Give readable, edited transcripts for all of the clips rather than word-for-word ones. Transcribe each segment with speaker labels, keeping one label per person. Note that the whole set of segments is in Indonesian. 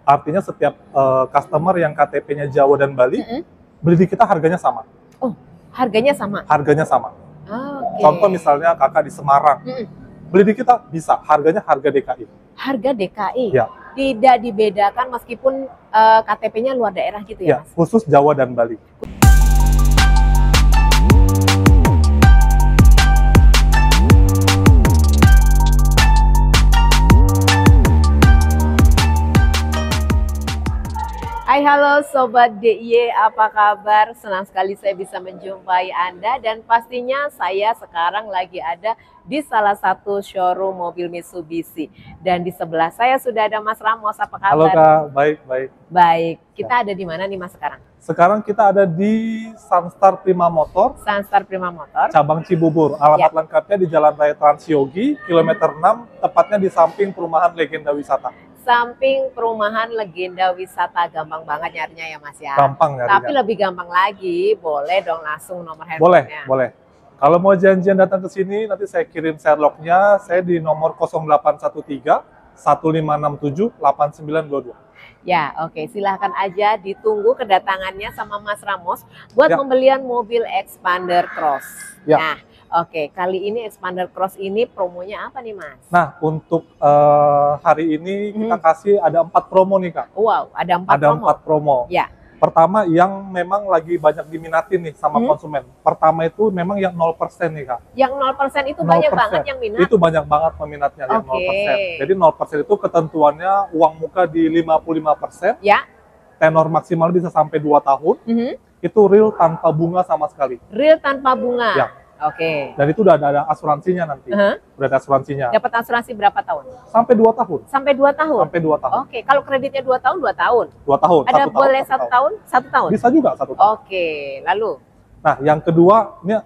Speaker 1: Artinya setiap customer yang KTP-nya Jawa dan Bali, beli di kita harganya sama.
Speaker 2: Oh, harganya sama?
Speaker 1: Harganya sama.
Speaker 2: Oke.
Speaker 1: Contoh misalnya kakak di Semarang, beli di kita bisa, harganya harga DKI.
Speaker 2: Harga DKI?
Speaker 1: Ya.
Speaker 2: Tidak dibedakan meskipun KTP-nya luar daerah gitu ya,
Speaker 1: Ya,
Speaker 2: Mas?
Speaker 1: khusus Jawa dan Bali.
Speaker 2: Hai, halo Sobat DIY, apa kabar? Senang sekali saya bisa menjumpai Anda dan pastinya saya sekarang lagi ada di salah satu showroom mobil Mitsubishi. Dan di sebelah saya sudah ada Mas Ramos, apa kabar?
Speaker 1: Halo Kak, baik.
Speaker 2: Baik, kita ada di mana nih Mas sekarang?
Speaker 1: Sekarang kita ada di Sunstar Prima Motor.
Speaker 2: Sunstar Prima Motor.
Speaker 1: Cabang Cibubur. Alamat lengkapnya di Jalan Raya Transyogi, kilometer 6, tepatnya di samping perumahan Legenda Wisata.
Speaker 2: Samping perumahan Legenda Wisata, gampang banget nyarinya ya Mas ya.
Speaker 1: Gampang nyarinya.
Speaker 2: Tapi lebih gampang lagi, boleh dong langsung nomor handphonenya.
Speaker 1: Boleh. Kalau mau janjian datang ke sini, nanti saya kirim Sherlock-nya. Saya di nomor 0813 1567 8922.
Speaker 2: Ya, oke. Silahkan aja ditunggu kedatangannya sama Mas Ramos buat pembelian mobil Xpander Cross.
Speaker 1: Ya.
Speaker 2: Nah, oke. Kali ini Xpander Cross ini promonya apa nih, Mas?
Speaker 1: Nah, untuk hari ini kita kasih ada 4 promo nih, Kak.
Speaker 2: Wow, ada 4
Speaker 1: ada
Speaker 2: promo.
Speaker 1: 4 promo.
Speaker 2: Ya.
Speaker 1: Pertama yang memang lagi banyak diminatin nih sama konsumen. Pertama itu memang yang 0% nih, Kak.
Speaker 2: Yang 0% itu banyak banget yang minat?
Speaker 1: Itu banyak banget peminatnya yang 0%. Jadi 0% itu ketentuannya uang muka di 55%.
Speaker 2: Ya.
Speaker 1: Tenor maksimal bisa sampai 2 tahun. Itu real tanpa bunga sama sekali.
Speaker 2: Real tanpa bunga?
Speaker 1: Ya.
Speaker 2: Oke.
Speaker 1: Dan itu udah ada asuransinya nanti. Udah ada asuransinya.
Speaker 2: Dapat asuransi berapa tahun?
Speaker 1: Sampai 2 tahun.
Speaker 2: Sampai 2 tahun?
Speaker 1: Sampai 2 tahun.
Speaker 2: Oke. Kalau kreditnya 2 tahun, 2 tahun?
Speaker 1: 2 tahun.
Speaker 2: Ada boleh 1 tahun? 1 tahun?
Speaker 1: Bisa juga 1 tahun.
Speaker 2: Oke. Lalu?
Speaker 1: Nah, yang kedua, ini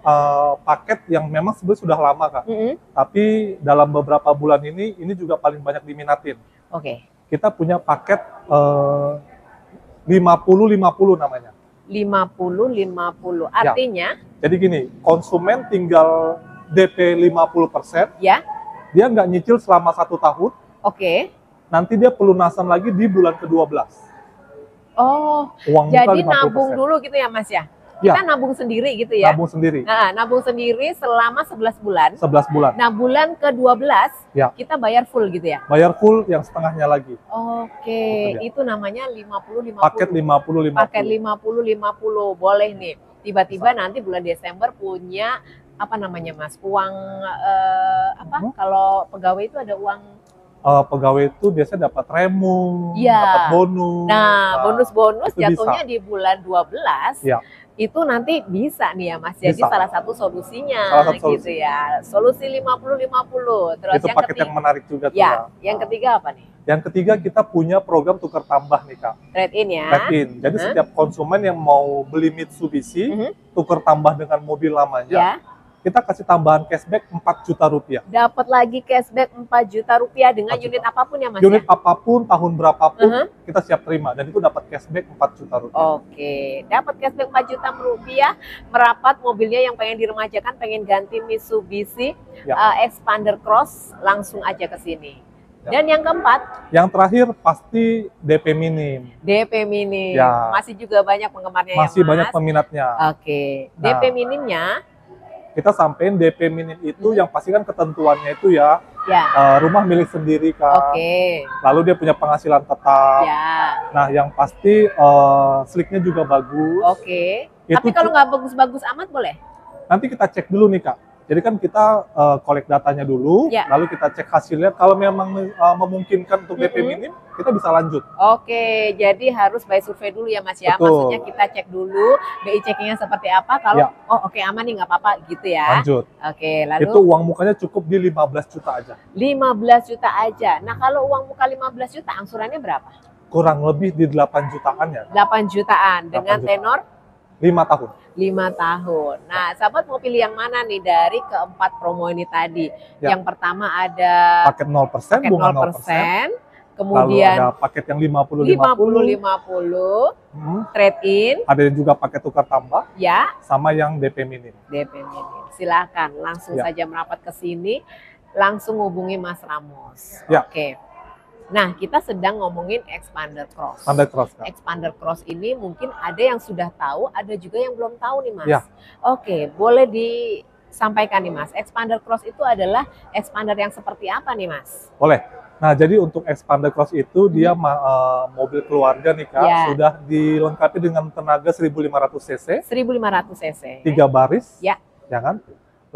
Speaker 1: paket yang memang sebenarnya sudah lama, Kak. Tapi dalam beberapa bulan ini juga paling banyak diminatin.
Speaker 2: Oke.
Speaker 1: Kita punya paket 50-50 namanya.
Speaker 2: 50-50. Artinya?
Speaker 1: Jadi gini, konsumen tinggal DP 50%.
Speaker 2: Ya.
Speaker 1: Dia nggak nyicil selama 1 tahun.
Speaker 2: Oke.
Speaker 1: Nanti dia pelunasan lagi di bulan ke-12.
Speaker 2: Oh,
Speaker 1: uang
Speaker 2: jadi
Speaker 1: muka 50%.
Speaker 2: Nabung dulu gitu ya, Mas ya?
Speaker 1: Ya.
Speaker 2: Kita nabung sendiri gitu ya?
Speaker 1: Nabung sendiri.
Speaker 2: Nah, nabung sendiri selama 11 bulan.
Speaker 1: 11 bulan.
Speaker 2: Nah, bulan ke-12 kita bayar full gitu ya?
Speaker 1: Bayar full yang setengahnya lagi.
Speaker 2: Oke, itu namanya 50-50.
Speaker 1: Paket 50-50.
Speaker 2: Paket 50-50, boleh nih. Tiba-tiba nanti bulan Desember punya apa namanya Mas? Uang kalau pegawai itu ada uang
Speaker 1: pegawai itu biasanya dapat remu,
Speaker 2: ya,
Speaker 1: dapat bonus.
Speaker 2: Nah, bonus-bonus jatuhnya
Speaker 1: bisa.
Speaker 2: di bulan 12.
Speaker 1: Ya.
Speaker 2: Itu nanti bisa nih ya Mas. Jadi salah satu solusinya gitu ya. Solusi 50-50. Terus
Speaker 1: itu
Speaker 2: yang
Speaker 1: paket
Speaker 2: ketiga,
Speaker 1: yang menarik juga tuh
Speaker 2: ya. Yang ketiga apa nih?
Speaker 1: Yang ketiga kita punya program tukar tambah nih, Kak.
Speaker 2: Trade-in ya.
Speaker 1: Trade-in. Jadi setiap konsumen yang mau beli Mitsubishi, tukar tambah dengan mobil lamanya, kita kasih tambahan cashback 4 juta rupiah.
Speaker 2: Dapat lagi cashback 4 juta rupiah dengan unit apapun ya Mas?
Speaker 1: Unit apapun, tahun berapapun, kita siap terima. Dan itu dapat cashback 4 juta rupiah.
Speaker 2: Oke, dapat cashback 4 juta rupiah, merapat mobilnya yang pengen diremajakan, pengen ganti Mitsubishi Xpander Cross, langsung aja ke sini. Dan yang keempat?
Speaker 1: Yang terakhir pasti DP minim.
Speaker 2: DP minim, masih juga banyak penggemarnya ya Mas?
Speaker 1: Masih banyak peminatnya.
Speaker 2: Oke, DP minimnya?
Speaker 1: Kita sampein DP minim itu yang pasti kan ketentuannya itu rumah milik sendiri, Kak. Lalu dia punya penghasilan tetap. Nah, yang pasti slicknya juga bagus.
Speaker 2: Tapi kalau nggak bagus-bagus amat boleh?
Speaker 1: Nanti kita cek dulu nih, Kak. Jadi kan kita collect datanya dulu, lalu kita cek hasilnya. Kalau memang memungkinkan untuk DP minim, kita bisa lanjut.
Speaker 2: Oke, jadi harus by survei dulu ya Mas ya.
Speaker 1: Betul.
Speaker 2: Maksudnya kita cek dulu BI checkingnya seperti apa. Kalau aman nih nggak apa-apa gitu ya.
Speaker 1: Lanjut.
Speaker 2: Oke, lalu
Speaker 1: itu uang mukanya cukup di 15 juta aja.
Speaker 2: 15 juta aja. Nah kalau uang muka 15 juta, angsurannya berapa?
Speaker 1: Kurang lebih di 8 jutaan ya.
Speaker 2: 8 jutaan dengan tenor
Speaker 1: 5 tahun.
Speaker 2: 5 tahun. Nah, sahabat mau pilih yang mana nih dari keempat promo ini tadi? Yang pertama ada
Speaker 1: paket 0%, bunga 0%.
Speaker 2: Kemudian
Speaker 1: lalu ada paket yang 50-50.
Speaker 2: Trade-in.
Speaker 1: Ada juga paket tukar tambah.
Speaker 2: Ya.
Speaker 1: Sama yang DP minim.
Speaker 2: DP minim. Silakan langsung saja merapat ke sini. Langsung hubungi Mas Ramos.
Speaker 1: Ya.
Speaker 2: Oke. Nah, kita sedang ngomongin Expander Cross.
Speaker 1: Expander Cross, Kak.
Speaker 2: Expander Cross ini mungkin ada yang sudah tahu, ada juga yang belum tahu nih, Mas.
Speaker 1: Ya.
Speaker 2: Oke, boleh disampaikan nih, Mas. Expander Cross itu adalah expander yang seperti apa nih, Mas?
Speaker 1: Boleh. Nah, jadi untuk Expander Cross itu dia mobil keluarga nih, Kak. Ya. Sudah dilengkapi dengan tenaga 1500 cc. 1500 cc. 3 baris. Ya. Ya kan?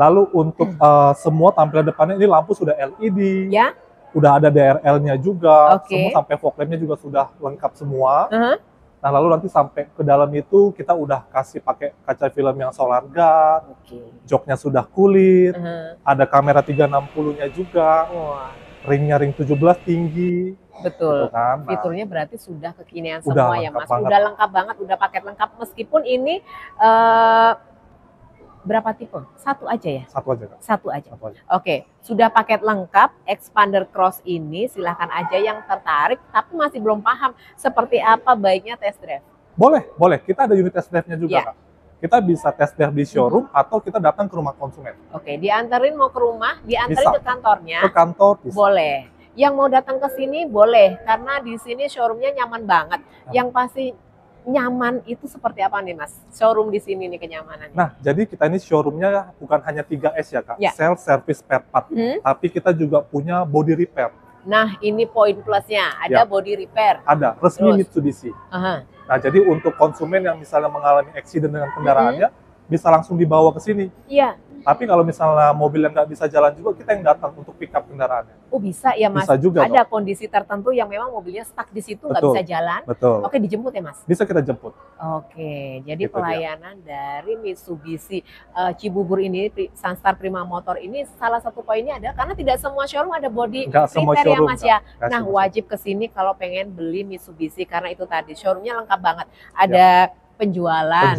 Speaker 1: Lalu untuk semua tampilan depannya ini lampu sudah LED. Ya. Udah ada DRL-nya juga, semua sampai fog lamp-nya juga sudah lengkap semua. Nah, lalu nanti sampai ke dalam itu kita udah kasih pakai kaca film yang solar guard, joknya sudah kulit, ada kamera 360-nya juga, ringnya ring 17 tinggi.
Speaker 2: Betul, gitu kan? Nah, fiturnya berarti sudah kekinian semua ya, Mas. Udah lengkap banget, udah paket lengkap, meskipun ini berapa tipe? Satu aja ya?
Speaker 1: Satu aja, Kak.
Speaker 2: Satu aja. Oke, sudah paket lengkap Expander Cross ini, silahkan aja yang tertarik tapi masih belum paham seperti apa baiknya test drive.
Speaker 1: Boleh, boleh. Kita ada unit test drive-nya juga, Kak. Kita bisa test drive di showroom atau kita datang ke rumah konsumen.
Speaker 2: Oke, diantarin mau ke rumah, diantarin ke kantornya.
Speaker 1: Ke kantor bisa.
Speaker 2: Boleh. Yang mau datang ke sini boleh, karena di sini showroomnya nyaman banget. Yang pasti nyaman itu seperti apa nih, Mas? Showroom di sini nih kenyamanannya.
Speaker 1: Nah, jadi kita ini showroomnya bukan hanya 3S ya, Kak. Sales, service, spare part. Tapi kita juga punya body repair.
Speaker 2: Nah, ini poin plusnya. Ada body repair.
Speaker 1: Ada, resmi Mitsubishi. Nah, jadi untuk konsumen yang misalnya mengalami accident dengan kendaraannya, bisa langsung dibawa ke sini.
Speaker 2: Iya.
Speaker 1: Tapi kalau misalnya mobil yang nggak bisa jalan juga, kita yang datang untuk pick up kendaraannya.
Speaker 2: Oh, bisa ya, Mas?
Speaker 1: Bisa juga.
Speaker 2: Ada kondisi tertentu yang memang mobilnya stuck di situ, nggak bisa jalan.
Speaker 1: Betul.
Speaker 2: Oke, dijemput ya, Mas?
Speaker 1: Bisa kita jemput.
Speaker 2: Oke, jadi gitu pelayanan dari Mitsubishi Cibubur ini, Sunstar Prima Motor ini, salah satu poinnya ada karena tidak semua showroom ada body repair ya, Mas ya. Nah, wajib kesini kalau pengen beli Mitsubishi karena itu tadi showroomnya lengkap banget. Ada penjualan,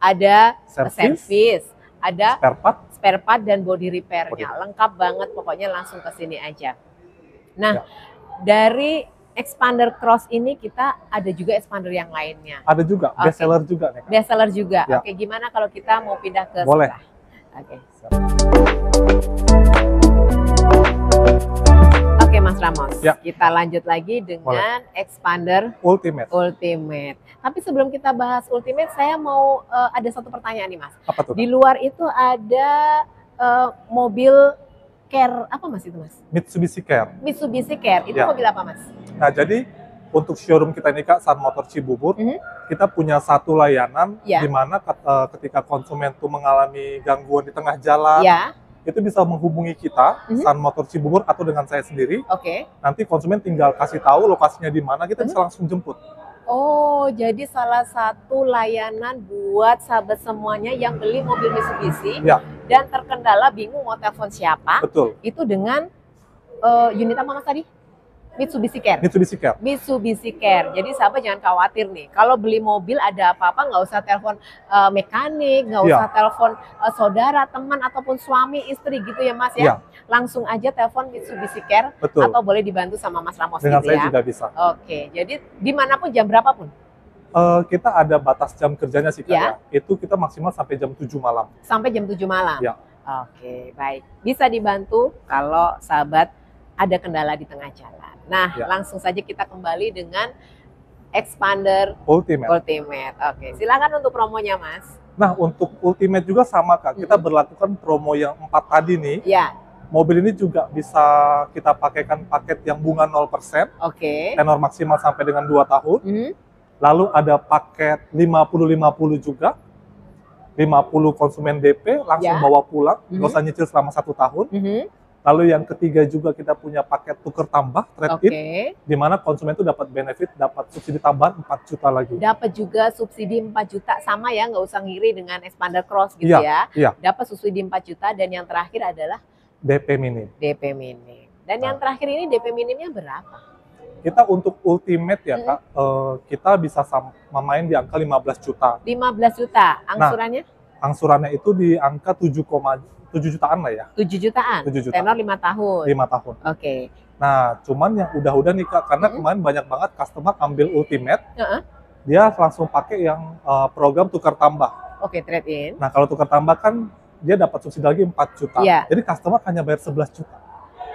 Speaker 2: ada servis, ada spare part dan body repairnya, lengkap banget, pokoknya langsung ke sini aja. Nah, dari Expander Cross ini kita ada juga expander yang lainnya.
Speaker 1: Ada juga, best seller juga nih, Kak.
Speaker 2: Best seller juga. Oke, gimana kalau kita mau pindah ke
Speaker 1: Boleh.
Speaker 2: sebelah? Oke. Oke, Mas Ramos, kita lanjut lagi dengan Expander
Speaker 1: Ultimate.
Speaker 2: Tapi sebelum kita bahas Ultimate, saya mau ada satu pertanyaan nih, Mas.
Speaker 1: Apa tuh?
Speaker 2: Di luar itu ada mobil Care, apa Mas itu, Mas?
Speaker 1: Mitsubishi Care.
Speaker 2: Mitsubishi Care, itu mobil apa, Mas?
Speaker 1: Nah, jadi untuk showroom kita ini, Kak, Sun Motor Cibubur, kita punya satu layanan di mana ketika konsumen tuh mengalami gangguan di tengah jalan, itu bisa menghubungi kita, Sun Motor Cibubur atau dengan saya sendiri. Nanti konsumen tinggal kasih tahu lokasinya di mana, kita bisa langsung jemput.
Speaker 2: Oh, jadi salah satu layanan buat sahabat semuanya yang beli mobil Mitsubishi dan terkendala bingung mau telepon siapa.
Speaker 1: Betul.
Speaker 2: Itu dengan unit apa, Mas tadi? Mitsubishi Care.
Speaker 1: Mitsubishi Care.
Speaker 2: Mitsubishi Care. Jadi sahabat jangan khawatir nih. Kalau beli mobil ada apa-apa nggak usah telepon mekanik, nggak usah telepon saudara, teman ataupun suami, istri gitu ya, Mas ya. Langsung aja telepon Mitsubishi Care.
Speaker 1: Betul.
Speaker 2: Atau boleh dibantu sama Mas Ramos
Speaker 1: dengan
Speaker 2: gitu
Speaker 1: saya juga bisa.
Speaker 2: Oke. Jadi dimanapun jam berapapun.
Speaker 1: Kita ada batas jam kerjanya sih, Kak, ya. Itu kita maksimal sampai jam 7 malam.
Speaker 2: Sampai jam 7 malam.
Speaker 1: Ya.
Speaker 2: Oke, baik. Bisa dibantu kalau sahabat ada kendala di tengah jalan. Nah, langsung saja kita kembali dengan Expander Ultimate. Oke, silakan untuk promonya, Mas.
Speaker 1: Nah, untuk Ultimate juga sama, Kak. Kita berlakukan promo yang 4 tadi nih. Mobil ini juga bisa kita pakaikan paket yang bunga 0%. Tenor maksimal sampai dengan 2 tahun. Lalu ada paket 50-50 juga. 50 konsumen DP, langsung bawa pulang. Nggak usah nyicil selama 1 tahun. Lalu yang ketiga juga kita punya paket tuker tambah, trade-in, di mana konsumen itu dapat benefit, dapat subsidi tambahan 4 juta lagi.
Speaker 2: Dapat juga subsidi 4 juta, sama ya, nggak usah ngiri dengan Expander Cross gitu ya. Dapat subsidi 4 juta, dan yang terakhir adalah
Speaker 1: DP minim.
Speaker 2: DP minim. Dan yang terakhir ini DP minimnya berapa?
Speaker 1: Kita untuk Ultimate ya, Kak, kita bisa main di angka 15 juta.
Speaker 2: 15 juta, angsurannya?
Speaker 1: Nah, angsurannya itu di angka 7 jutaan lah ya.
Speaker 2: 7 jutaan?
Speaker 1: 7 juta.
Speaker 2: Tenor 5 tahun?
Speaker 1: 5 tahun.
Speaker 2: Oke.
Speaker 1: Nah, cuman yang udah-udah nih, Kak, karena kemarin banyak banget customer ambil Ultimate, dia langsung pakai yang program tukar tambah.
Speaker 2: Oke, trade-in.
Speaker 1: Nah, kalau tukar tambah kan dia dapat subsidi lagi 4 juta. Jadi customer hanya bayar 11 juta.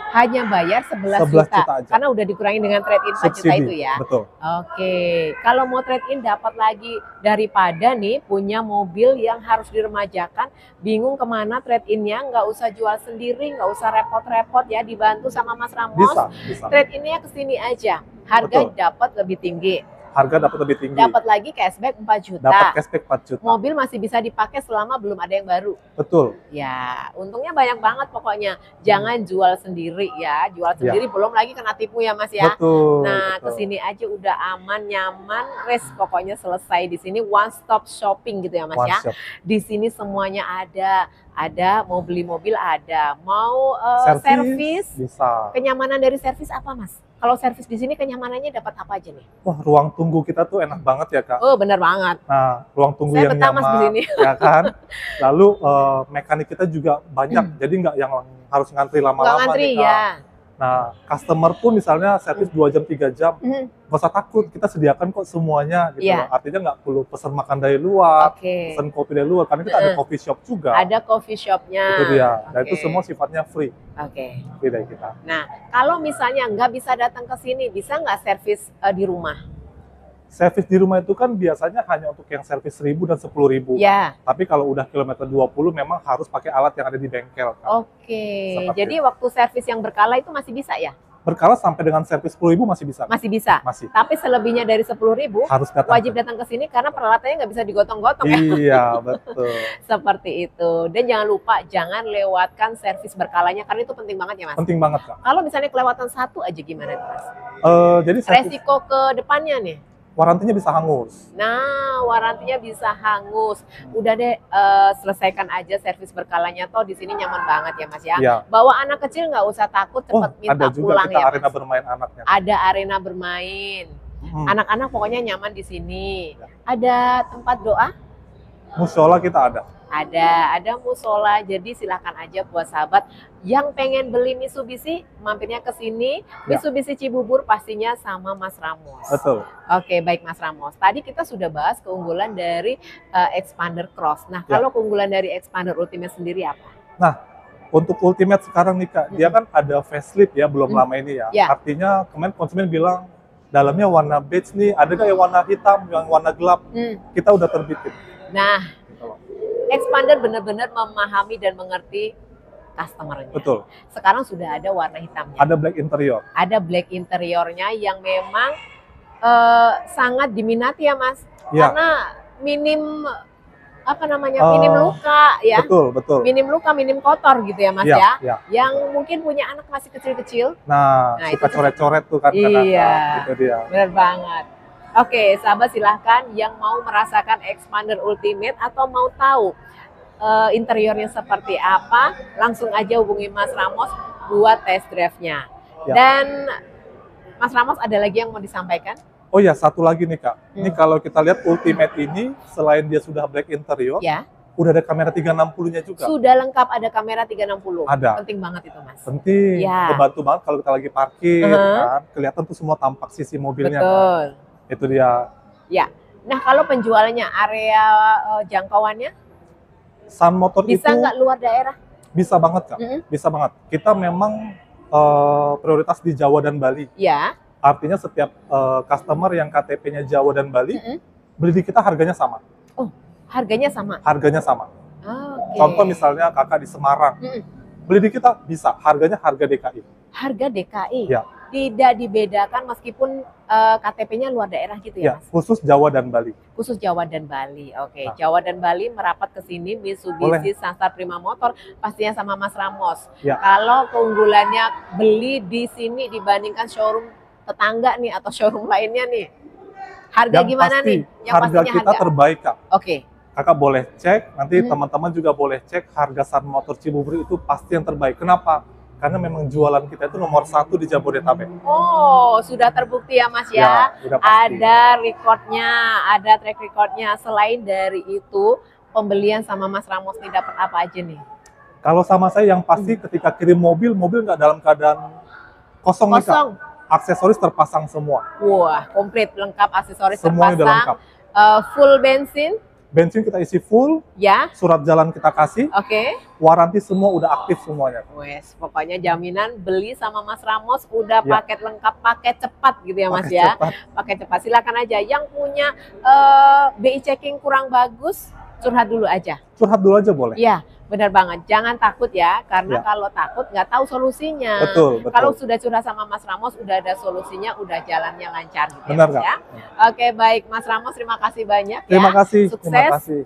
Speaker 2: Hanya bayar 11 juta
Speaker 1: aja.
Speaker 2: Karena udah dikurangi dengan trade-in 4 juta itu ya.
Speaker 1: Betul.
Speaker 2: Oke, kalau mau trade-in dapat lagi, daripada nih punya mobil yang harus diremajakan, bingung kemana trade-innya, nggak usah jual sendiri, nggak usah repot-repot ya, dibantu sama Mas Ramos.
Speaker 1: Bisa.
Speaker 2: Trade-innya ke sini aja, harga dapat lebih tinggi.
Speaker 1: Harga dapat lebih tinggi.
Speaker 2: Dapat lagi cashback 4 juta.
Speaker 1: Dapat cashback 4 juta.
Speaker 2: Mobil masih bisa dipakai selama belum ada yang baru.
Speaker 1: Betul.
Speaker 2: Ya, untungnya banyak banget pokoknya. Jangan jual sendiri ya. Jual sendiri belum lagi kena tipu ya Mas ya.
Speaker 1: Betul.
Speaker 2: Nah, kesini aja udah aman, nyaman, pokoknya selesai di sini, one stop shopping gitu ya Mas ya. Di sini semuanya ada. Ada, mau beli mobil ada, mau servis
Speaker 1: bisa.
Speaker 2: Kenyamanan dari servis apa Mas? Kalau servis di sini kenyamanannya dapat apa aja nih?
Speaker 1: Wah, ruang tunggu kita tuh enak banget ya Kak.
Speaker 2: Oh, bener banget.
Speaker 1: Nah, ruang tunggu yang nyaman,
Speaker 2: di sini.
Speaker 1: ya kan. Lalu mekanik kita juga banyak, jadi nggak yang harus ngantri lama-lama.
Speaker 2: Nggak ngantri ya.
Speaker 1: Nah, customer pun misalnya servis 2 jam 3 jam, nggak usah takut, kita sediakan kok semuanya gitu loh. Artinya nggak perlu pesan makan dari luar, pesan kopi dari luar, karena kita ada coffee shop juga.
Speaker 2: Ada coffee shopnya.
Speaker 1: Itu dia, dan itu semua sifatnya free. Free dari kita.
Speaker 2: Nah, kalau misalnya nggak bisa datang ke sini, bisa nggak servis di rumah?
Speaker 1: Servis di rumah itu kan biasanya hanya untuk yang servis 1.000 dan 10.000.
Speaker 2: Ya.
Speaker 1: Tapi kalau udah kilometer 20 memang harus pakai alat yang ada di bengkel. Kan?
Speaker 2: Jadi waktu servis yang berkala itu masih bisa ya?
Speaker 1: Berkala sampai dengan servis 10.000 masih bisa.
Speaker 2: Masih bisa?
Speaker 1: Masih.
Speaker 2: Tapi selebihnya dari 10.000
Speaker 1: harus
Speaker 2: wajib datang ke sini karena peralatannya nggak bisa digotong-gotong ya?
Speaker 1: Iya, betul.
Speaker 2: Seperti itu. Dan jangan lupa, jangan lewatkan servis berkalanya karena itu penting banget ya Mas?
Speaker 1: Penting banget Kak.
Speaker 2: Kalau misalnya kelewatan satu aja gimana Mas?
Speaker 1: Jadi servis...
Speaker 2: resiko ke depannya nih?
Speaker 1: Warantinya bisa hangus.
Speaker 2: Nah, warantinya bisa hangus. Udah deh, selesaikan aja servis berkalanya. Toh di sini nyaman banget ya Mas ya. Bawa anak kecil nggak usah takut, cepat minta pulang ya Mas.
Speaker 1: Ada arena bermain anaknya.
Speaker 2: Ada arena bermain. Anak-anak pokoknya nyaman di sini. Ada tempat doa?
Speaker 1: Musola kita ada.
Speaker 2: Ada musola, jadi silahkan aja buat sahabat yang pengen beli Mitsubishi, mampirnya ke sini. Mitsubishi Cibubur pastinya sama Mas Ramos.
Speaker 1: Betul.
Speaker 2: Oke, baik Mas Ramos. Tadi kita sudah bahas keunggulan dari Xpander Cross. Nah, kalau keunggulan dari Xpander Ultimate sendiri apa?
Speaker 1: Nah, untuk Ultimate sekarang nih Kak, dia kan ada facelift ya, belum lama ini ya. Artinya kemarin konsumen bilang, dalamnya warna beige nih, ada nggak yang warna hitam, yang warna gelap? Kita udah terbitin.
Speaker 2: Nah, Xpander benar-benar memahami dan mengerti customer-nya.
Speaker 1: Betul.
Speaker 2: Sekarang sudah ada warna hitamnya.
Speaker 1: Ada black interior.
Speaker 2: Ada black interiornya yang memang sangat diminati ya Mas. Karena minim minim luka ya.
Speaker 1: Betul.
Speaker 2: Minim luka, minim kotor gitu ya Mas ya. Yang mungkin punya anak masih kecil-kecil.
Speaker 1: Nah suka coret-coret tuh kan.
Speaker 2: Iya.
Speaker 1: Itu dia.
Speaker 2: Benar banget. Oke, sahabat silahkan yang mau merasakan Xpander Ultimate atau mau tahu interiornya seperti apa, langsung aja hubungi Mas Ramos buat test drive-nya. Dan Mas Ramos ada lagi yang mau disampaikan?
Speaker 1: Oh ya, satu lagi nih Kak. Ini kalau kita lihat Ultimate ini, selain dia sudah black interior, udah ada kamera 360-nya juga.
Speaker 2: Sudah lengkap ada kamera 360.
Speaker 1: Ada.
Speaker 2: Penting banget itu Mas.
Speaker 1: Penting. Membantu banget kalau kita lagi parkir, kan, kelihatan tuh semua tampak sisi mobilnya.
Speaker 2: Betul.
Speaker 1: Kan. Itu dia.
Speaker 2: Ya. Nah, kalau penjualannya, area jangkauannya?
Speaker 1: Sun Motor
Speaker 2: bisa
Speaker 1: itu
Speaker 2: nggak luar daerah?
Speaker 1: Bisa banget Kak. Bisa banget. Kita memang prioritas di Jawa dan Bali.
Speaker 2: Ya.
Speaker 1: Artinya setiap customer yang KTP-nya Jawa dan Bali, beli di kita harganya sama.
Speaker 2: Oh, harganya sama?
Speaker 1: Harganya sama. Contoh misalnya kakak di Semarang, beli di kita bisa, harganya harga DKI.
Speaker 2: Harga DKI?
Speaker 1: Ya.
Speaker 2: Tidak dibedakan meskipun KTP-nya luar daerah gitu ya, Mas?
Speaker 1: Khusus Jawa dan Bali.
Speaker 2: Khusus Jawa dan Bali, oke. Jawa dan Bali merapat ke sini, Mitsubishi Sansar Prima Motor, pastinya sama Mas Ramos. Kalau keunggulannya beli di sini dibandingkan showroom tetangga nih atau showroom lainnya nih, harga gimana nih?
Speaker 1: Yang harga kita terbaik Kak.
Speaker 2: Oke.
Speaker 1: Kakak boleh cek, nanti teman-teman juga boleh cek harga Sun Motor Cibubur itu pasti yang terbaik. Kenapa? Karena memang jualan kita itu nomor 1 di Jabodetabek.
Speaker 2: Oh, sudah terbukti ya Mas ya? Ada recordnya, ada track recordnya. Selain dari itu, pembelian sama Mas Ramos nih dapat apa aja nih?
Speaker 1: Kalau sama saya yang pasti ketika kirim mobil nggak dalam keadaan kosong. Nih Kak. Aksesoris terpasang semua.
Speaker 2: Wah, komplit lengkap aksesoris
Speaker 1: semuanya
Speaker 2: terpasang.
Speaker 1: Udah lengkap.
Speaker 2: Full bensin.
Speaker 1: bensin kita isi full,
Speaker 2: ya,
Speaker 1: surat jalan kita kasih, waranti semua udah aktif semuanya.
Speaker 2: Wes, pokoknya jaminan beli sama Mas Ramos udah paket lengkap, paket cepat gitu ya Mas ya. Paket cepat, silakan aja. Yang punya BI checking kurang bagus, curhat dulu aja.
Speaker 1: Curhat dulu aja boleh?
Speaker 2: Iya, benar banget. Jangan takut ya, karena kalau takut nggak tahu solusinya.
Speaker 1: Betul.
Speaker 2: Kalau sudah curhat sama Mas Ramos, udah ada solusinya, udah jalannya lancar gitu.
Speaker 1: Benar
Speaker 2: ya, Oke, baik Mas Ramos, terima kasih banyak
Speaker 1: terima kasih.
Speaker 2: Sukses
Speaker 1: terima kasih.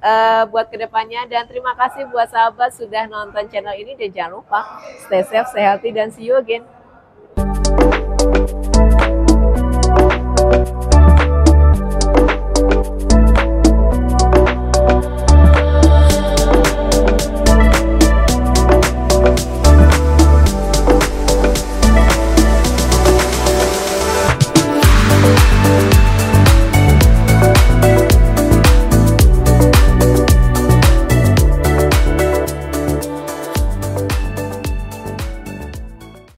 Speaker 2: Buat kedepannya, dan terima kasih buat sahabat sudah nonton channel ini, dan jangan lupa stay safe, stay healthy, dan see you again.